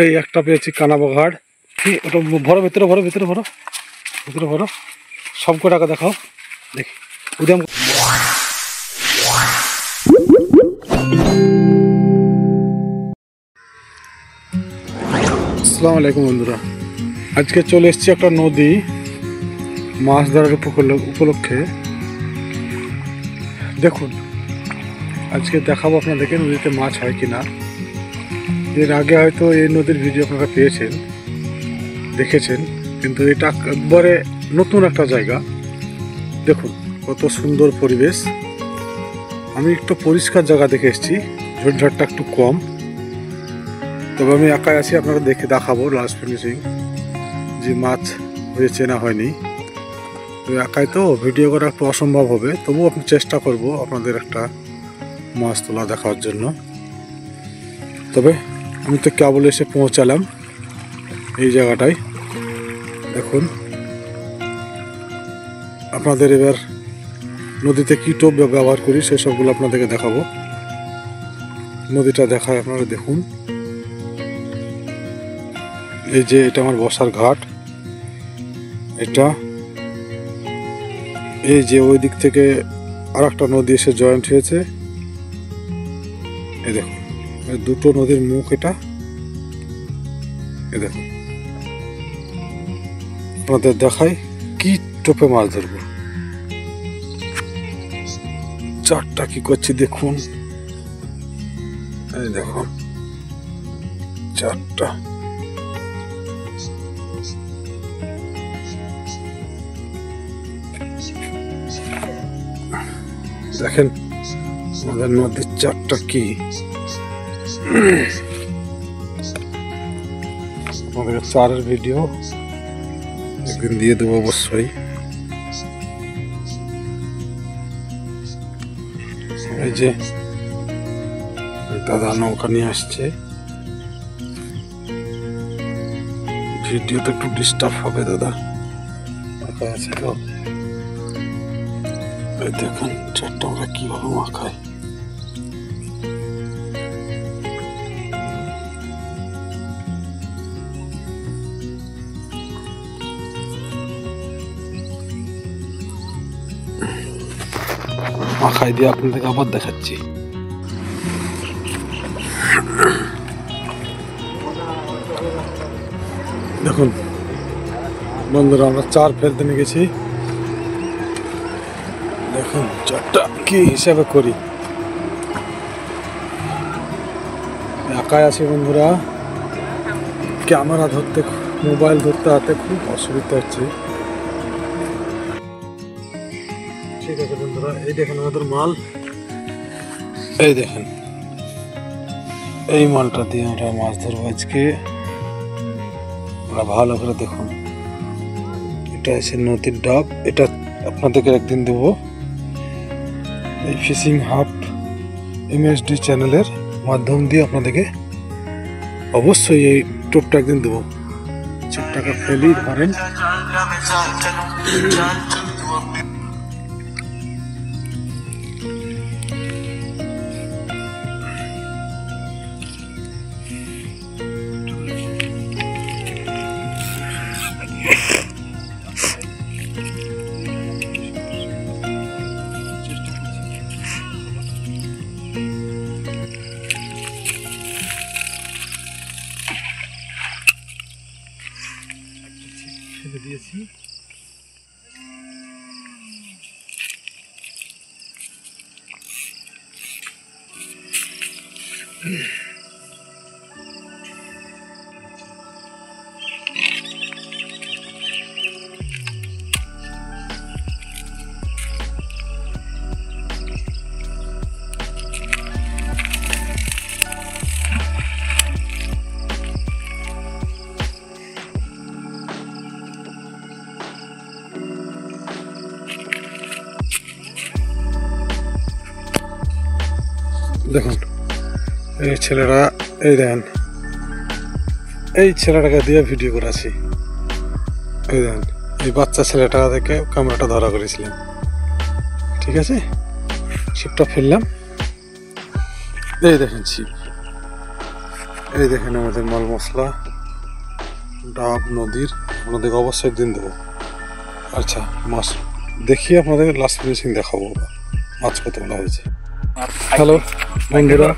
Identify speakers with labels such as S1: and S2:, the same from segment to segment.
S1: এই একটা পেয়েছি কানাবঘাট। কি ওটা ভরো, ভিতরে ভরো, ভিতরে ভরো, ভিতরে ভরো, সব কটাকে দেখাও দেখি। উদ্যম আসসালামু আলাইকুম বন্ধুরা, আজকে চলে এসেছি একটা নদী মাছ ধরার উপলক্ষে। দেখুন আজকে দেখাবো আপনাদেরকে নদীতে মাছ হয় কিনা। এর আগে হয়তো এই নদীর ভিডিও আপনারা পেয়েছেন, দেখেছেন, কিন্তু এটা একবারে নতুন একটা জায়গা। দেখুন কত সুন্দর পরিবেশ। আমি একটু পরিষ্কার জায়গা দেখে এসেছি, ঝোড়ঝাড়টা একটু কম, তবে আমি একাই আছি, আপনারা দেখে দেখাবো লাস্ট ফিনিশিং যে মাছ হয়েছে না হয়নি। তো একাই তো ভিডিও করা একটু অসম্ভব হবে, তবুও আমি চেষ্টা করব আপনাদের একটা মাছ তোলা দেখার জন্য। তবে আমি তো কেবল এসে পৌঁছালাম এই জায়গাটায়। দেখুন আপনাদের এবার নদীতে কী টোপ ব্যবহার করি সেসবগুলো আপনাদেরকে দেখাবো। নদীটা দেখায় আপনারা দেখুন। এই যে এটা আমার বসার ঘাট, এটা এই যে ওই দিক থেকে আর একটা নদী এসে জয়েন্ট হয়েছে। এই দেখুন দুটো নদীর মুখ এটা। এই দেখুন আপনাদের দেখাই কি টোপে মাছ ধরবো। চারটা কি করছি দেখুন, এই দেখুন চারটা। দেখেন আমাদের নদীর চারটা কি, আমাদের চারের ভিডিও একদিন দিয়ে দেবো অবশ্যই। এই যে দাদা নৌকা নিয়ে আসছে, ভিডিওতে একটু ডিস্টার্ব হবে, দাদা একা আছে তো। এই দেখুন চারটা আমরা কিভাবে মাখাই। মাখাই দিয়ে আপনাদেরকে আবার দেখাচ্ছি। দেখুন বন্ধুরা আমরা চার ফেলতে নিয়ে গেছি। দেখুন চারটা কি হিসাবে করি, একাই আছি বন্ধুরা, ক্যামেরা ধরতে মোবাইল ধরতে হাতে খুব অসুবিধা হচ্ছে। ঠিক আছে বন্ধুরা, এই দেখেন আমাদের মাল, এই দেখেন এই মালটা দিয়ে আমরা মাছ ধরবো আজকে। ভালো করে দেখুন, এটা আছে নদীর ডাব, এটা আপনাদেরকে একদিন দেবো। এই ফিশিং হাব MSD চ্যানেলের মাধ্যম দিয়ে আপনাদেরকে অবশ্যই এই টোপটা একদিন দেবো। 4 টাকা ফেলি ধরেন। দিয়েছি দেখুন এই ছেলেরা, এই দেখেন এই ছেলেটাকে দিয়ে ভিডিও করাছি। এই দেখেন এই বাচ্চা ছেলেটা থেকে ক্যামেরাটা ধরা করেছিলাম। ঠিক আছে, ছিপটা ফেললাম, এই দেখেন ছিপ, এই দেখেন আমাদের মাল মশলা ডাব নদীর, আপনাদেরকে অবশ্যই দিন দেবো। আচ্ছা মাছ দেখিয়ে আপনাদের লাস্ট ফিনিশিং দেখাবো মাছ কতগুলো হয়েছে। হ্যালো বন্ধুরা,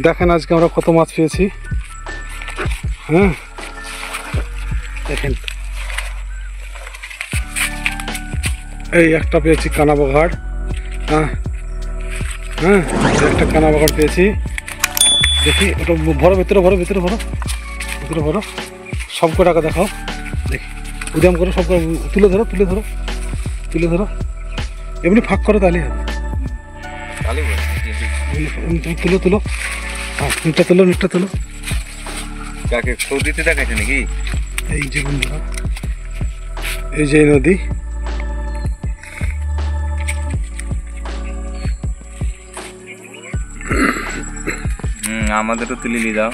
S1: দেখেন আজকে আমরা কত মাছ পেয়েছি। হ্যাঁ দেখেন, এই একটা পেয়েছি কানাবাঘাড়। হ্যাঁ হ্যাঁ একটা কানাবাঘাড় পেয়েছি। দেখি ওটা ভরো, ভিতরে ভরো, ভিতরে ভরো, ভিতরে ভরো, সব টাকা দেখাও। দেখি উদ্যম করো, সব তুলে ধরো, তুলে ধরো, তুলে ধরো, এমনি ফাঁক করো তাহলে হবে। তুলো তুলো, হ্যাঁ নিটটা তুলো, নিটটা তুলো।
S2: কাকে সৌদিতে দেখাচ্ছে নাকি?
S1: এই যে বন্ধুরা, এই যে নদী,
S2: আমাদেরও তুলে নিয়ে যাও।